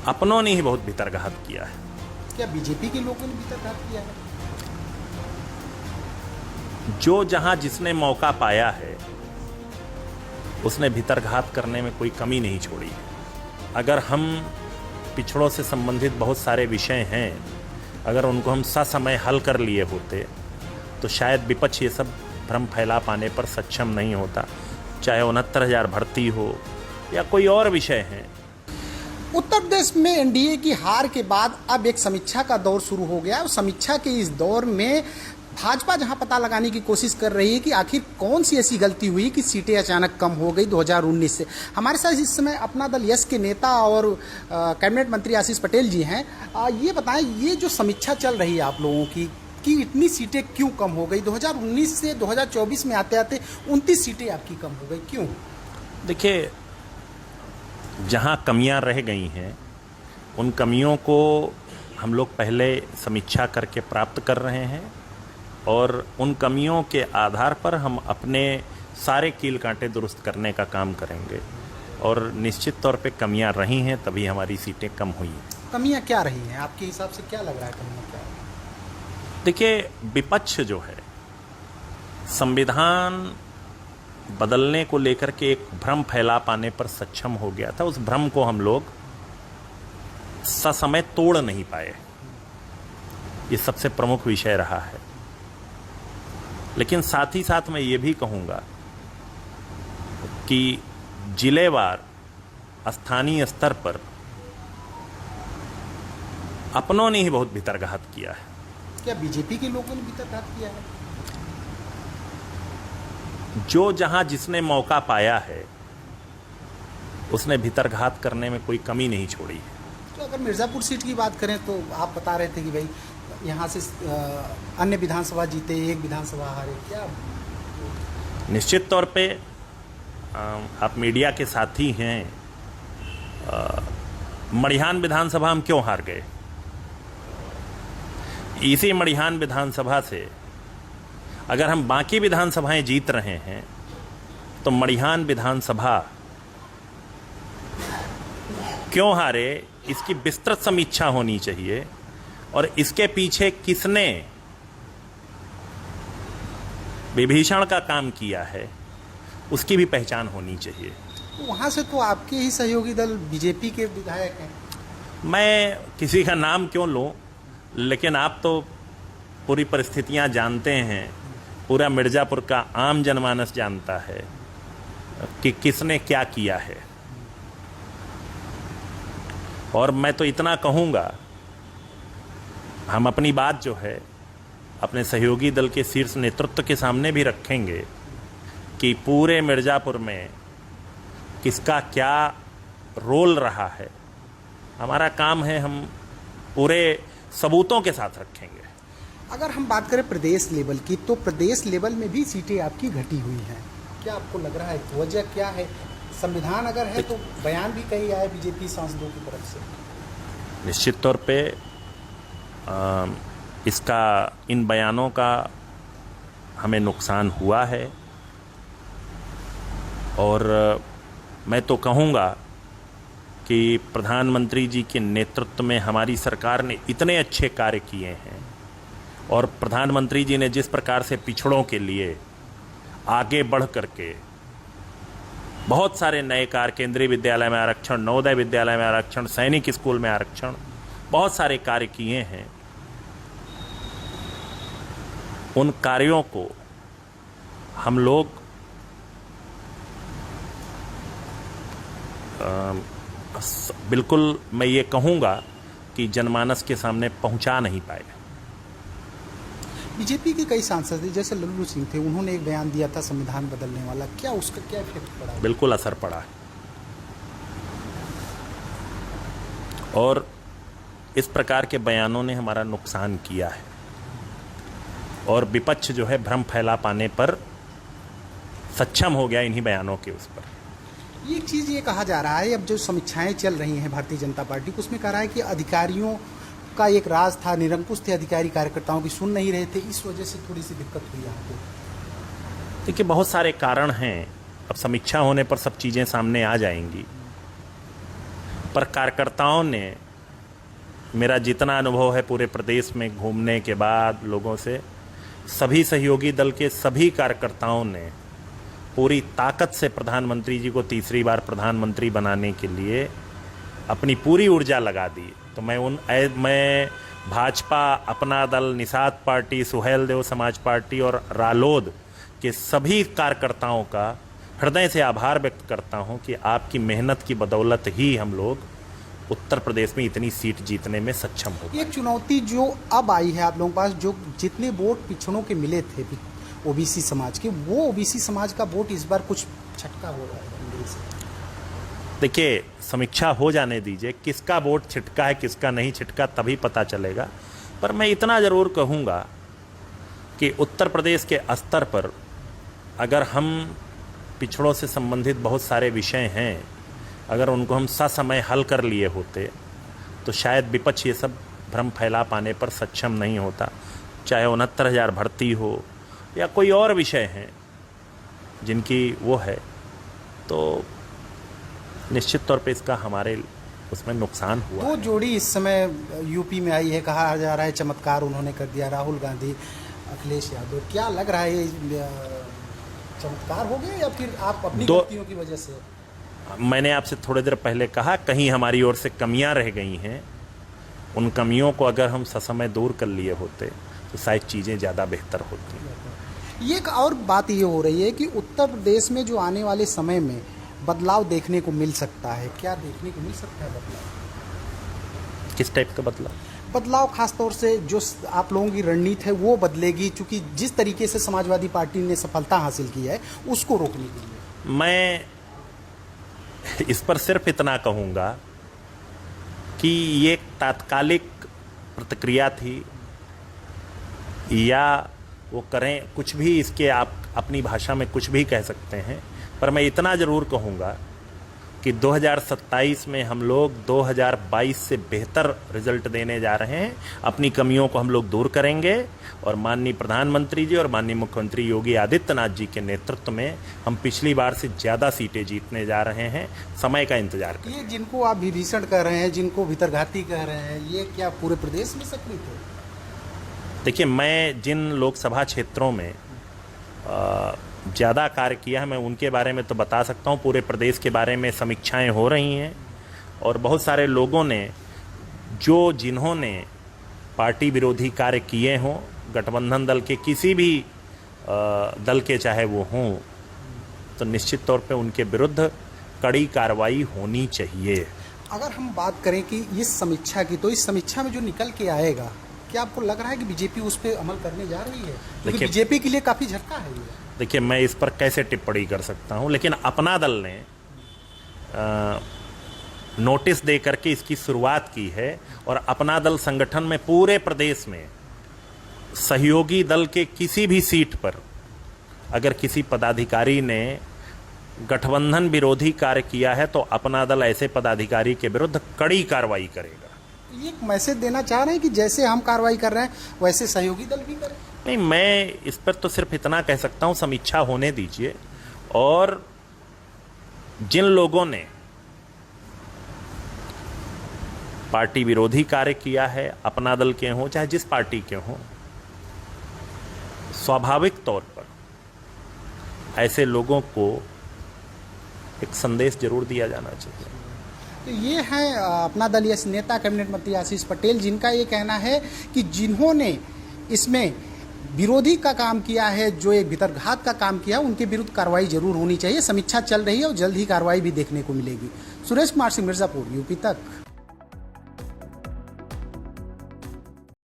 अपनों ने ही बहुत भीतरघात किया है। क्या बीजेपी के लोगों ने भीतरघात किया है? जो जहां जिसने मौका पाया है उसने भीतरघात करने में कोई कमी नहीं छोड़ी। अगर हम पिछड़ों से संबंधित बहुत सारे विषय हैं, अगर उनको हम ससमय हल कर लिए होते तो शायद विपक्ष ये सब भ्रम फैला पाने पर सक्षम नहीं होता, चाहे 69,000 भर्ती हो या कोई और विषय है। उत्तर प्रदेश में एनडीए की हार के बाद अब एक समीक्षा का दौर शुरू हो गया और समीक्षा के इस दौर में भाजपा जहां पता लगाने की कोशिश कर रही है कि आखिर कौन सी ऐसी गलती हुई कि सीटें अचानक कम हो गई 2019 से। हमारे साथ इस समय अपना दल यस के नेता और कैबिनेट मंत्री आशीष पटेल जी हैं। ये बताएं, ये जो समीक्षा चल रही है आप लोगों की कि इतनी सीटें क्यों कम हो गई? 2019 से 2024 में आते आते 29 सीटें आपकी कम हो गई, क्यों? देखिए, जहां कमियां रह गई हैं उन कमियों को हम लोग पहले समीक्षा करके प्राप्त कर रहे हैं और उन कमियों के आधार पर हम अपने सारे कील कांटे दुरुस्त करने का काम करेंगे और निश्चित तौर पे कमियां रही हैं तभी हमारी सीटें कम हुई हैं। कमियां क्या रही हैं आपके हिसाब से? क्या लग रहा है कमियां क्या रही? देखिए, विपक्ष जो है संविधान बदलने को लेकर के एक भ्रम फैला पाने पर सक्षम हो गया था। उस भ्रम को हम लोग ससमय तोड़ नहीं पाए, ये सबसे प्रमुख विषय रहा है। लेकिन साथ ही साथ मैं ये भी कहूँगा कि जिलेवार स्थानीय स्तर पर अपनों ने ही बहुत भीतरघात किया है। क्या बीजेपी के लोगों ने भीतरघात किया है? जो जहां जिसने मौका पाया है उसने भीतरघात करने में कोई कमी नहीं छोड़ी। तो अगर मिर्ज़ापुर सीट की बात करें तो आप बता रहे थे कि भाई यहाँ से अन्य विधानसभा जीते, एक विधानसभा हारे, क्या? निश्चित तौर पे आप मीडिया के साथी हैं। मड़िहान विधानसभा हम क्यों हार गए? इसी मड़िहान विधानसभा से अगर हम बाकी विधानसभाएं जीत रहे हैं तो मड़िहान विधानसभा क्यों हारे, इसकी विस्तृत समीक्षा होनी चाहिए और इसके पीछे किसने विभीषण का काम किया है उसकी भी पहचान होनी चाहिए। वहाँ से तो आपके ही सहयोगी दल बीजेपी के विधायक हैं। मैं किसी का नाम क्यों लूं, लेकिन आप तो पूरी परिस्थितियां जानते हैं, पूरा मिर्ज़ापुर का आम जनमानस जानता है कि किसने क्या किया है। और मैं तो इतना कहूँगा, हम अपनी बात जो है अपने सहयोगी दल के शीर्ष नेतृत्व के सामने भी रखेंगे कि पूरे मिर्ज़ापुर में किसका क्या रोल रहा है। हमारा काम है, हम पूरे सबूतों के साथ रखेंगे। अगर हम बात करें प्रदेश लेवल की, तो प्रदेश लेवल में भी सीटें आपकी घटी हुई हैं। क्या आपको लग रहा है वजह क्या है? संविधान अगर है तो बयान भी कई आए बीजेपी सांसदों की तरफ से। निश्चित तौर पे इसका, इन बयानों का हमें नुकसान हुआ है और मैं तो कहूँगा कि प्रधानमंत्री जी के नेतृत्व में हमारी सरकार ने इतने अच्छे कार्य किए हैं और प्रधानमंत्री जी ने जिस प्रकार से पिछड़ों के लिए आगे बढ़ करके बहुत सारे नए कार्य, केंद्रीय विद्यालय में आरक्षण, नवोदय विद्यालय में आरक्षण, सैनिक स्कूल में आरक्षण, बहुत सारे कार्य किए हैं, उन कार्यों को हम लोग बिल्कुल, मैं ये कहूँगा कि जनमानस के सामने पहुँचा नहीं पाए। बीजेपी के कई सांसद जैसे लल्लू सिंह थे, उन्होंने एक बयान दिया था संविधान बदलने वाला, क्या उसका क्या इफेक्ट पड़ा? बिल्कुल असर पड़ा है और इस प्रकार के बयानों ने हमारा नुकसान किया है और विपक्ष जो है भ्रम फैला पाने पर सक्षम हो गया इन्हीं बयानों के उस पर। ये एक चीज़ ये कहा जा रहा है, अब जो समीक्षाएं चल रही हैं भारतीय जनता पार्टी को, उसमें कह रहा है कि अधिकारियों का एक राज था, निरंकुश थे अधिकारी, कार्यकर्ताओं की सुन नहीं रहे थे, इस वजह से थोड़ी सी दिक्कत हुई यहाँ पे। देखिए, बहुत सारे कारण हैं, अब समीक्षा होने पर सब चीज़ें सामने आ जाएंगी। पर कार्यकर्ताओं ने, मेरा जितना अनुभव है पूरे प्रदेश में घूमने के बाद लोगों से, सभी सहयोगी दल के सभी कार्यकर्ताओं ने पूरी ताकत से प्रधानमंत्री जी को तीसरी बार प्रधानमंत्री बनाने के लिए अपनी पूरी ऊर्जा लगा दी। तो मैं भाजपा, अपना दल, निषाद पार्टी, सुहेलदेव समाज पार्टी और रालोद के सभी कार्यकर्ताओं का हृदय से आभार व्यक्त करता हूं कि आपकी मेहनत की बदौलत ही हम लोग उत्तर प्रदेश में इतनी सीट जीतने में सक्षम हो गए। एक चुनौती जो अब आई है आप लोगों के पास, जो जितने वोट पिछड़ों के मिले थे ओबीसी समाज के, वो ओबीसी समाज का वोट इस बार कुछ छटका हो रहा है। देखिए, समीक्षा हो जाने दीजिए, किसका वोट छिटका है किसका नहीं छिटका तभी पता चलेगा। पर मैं इतना ज़रूर कहूँगा कि उत्तर प्रदेश के स्तर पर अगर हम पिछड़ों से संबंधित बहुत सारे विषय हैं, अगर उनको हम ससमय हल कर लिए होते तो शायद विपक्ष ये सब भ्रम फैला पाने पर सक्षम नहीं होता। चाहे 69,000 भर्ती हो या कोई और विषय हैं जिनकी वो है, तो निश्चित तौर पे इसका हमारे उसमें नुकसान हुआ। दो जोड़ी इस समय यूपी में आई है, कहा जा रहा है चमत्कार उन्होंने कर दिया, राहुल गांधी, अखिलेश यादव। क्या लग रहा है, चमत्कार हो गया या फिर आप अपनी गलतियों की वजह से? मैंने आपसे थोड़ी देर पहले कहा कहीं हमारी ओर से कमियां रह गई हैं, उन कमियों को अगर हम ससमय दूर कर लिए होते तो शायद चीज़ें ज़्यादा बेहतर होती। ये एक और बात ये हो रही है कि उत्तर प्रदेश में जो आने वाले समय में बदलाव देखने को मिल सकता है, क्या देखने को मिल सकता है बदलाव? किस टाइप का बदलाव? बदलाव खासतौर से जो आप लोगों की रणनीति है वो बदलेगी, क्योंकि जिस तरीके से समाजवादी पार्टी ने सफलता हासिल की है उसको रोकने के लिए। मैं इस पर सिर्फ इतना कहूँगा कि ये एक तात्कालिक प्रतिक्रिया थी, या वो करें कुछ भी, इसके आप अपनी भाषा में कुछ भी कह सकते हैं। पर मैं इतना ज़रूर कहूँगा कि 2027 में हम लोग 2022 से बेहतर रिजल्ट देने जा रहे हैं। अपनी कमियों को हम लोग दूर करेंगे और माननीय प्रधानमंत्री जी और माननीय मुख्यमंत्री योगी आदित्यनाथ जी के नेतृत्व में हम पिछली बार से ज़्यादा सीटें जीतने जा रहे हैं। समय का इंतजार करें। ये जिनको आप विभीषण कह रहे हैं, जिनको भीतरघाती कह रहे हैं, ये क्या पूरे प्रदेश में सक्रिय थे? देखिए, मैं जिन लोकसभा क्षेत्रों में ज़्यादा कार्य किया है मैं उनके बारे में तो बता सकता हूँ। पूरे प्रदेश के बारे में समीक्षाएं हो रही हैं और बहुत सारे लोगों ने जिन्होंने पार्टी विरोधी कार्य किए हों, गठबंधन दल के किसी भी दल के चाहे वो हों, तो निश्चित तौर पे उनके विरुद्ध कड़ी कार्रवाई होनी चाहिए। अगर हम बात करें कि इस समीक्षा की, तो इस समीक्षा में जो निकल के आएगा, क्या आपको लग रहा है कि बीजेपी उस पर अमल करने जा रही है? क्योंकि बीजेपी के लिए काफ़ी झटका है ये। देखिए, मैं इस पर कैसे टिप्पणी कर सकता हूं, लेकिन अपना दल ने नोटिस दे करके इसकी शुरुआत की है और अपना दल संगठन में पूरे प्रदेश में सहयोगी दल के किसी भी सीट पर अगर किसी पदाधिकारी ने गठबंधन विरोधी कार्य किया है तो अपना दल ऐसे पदाधिकारी के विरुद्ध कड़ी कार्रवाई करेगा। ये एक मैसेज देना चाह रहे हैं कि जैसे हम कार्रवाई कर रहे हैं वैसे सहयोगी दल भी करें? नहीं, मैं इस पर तो सिर्फ इतना कह सकता हूं, समीक्षा होने दीजिए। और जिन लोगों ने पार्टी विरोधी कार्य किया है, अपना दल के हों चाहे जिस पार्टी के हों, स्वाभाविक तौर पर ऐसे लोगों को एक संदेश जरूर दिया जाना चाहिए। तो ये है अपना दल नेता कैबिनेट मंत्री आशीष पटेल, जिनका ये कहना है कि जिन्होंने इसमें विरोधी का काम किया है, जो एक भीतरघात का काम किया, उनके विरुद्ध कार्रवाई जरूर होनी चाहिए। समीक्षा चल रही है और जल्द ही कार्रवाई भी देखने को मिलेगी। सुरेश कुमार सिंह, मिर्जापुर, यूपी तक।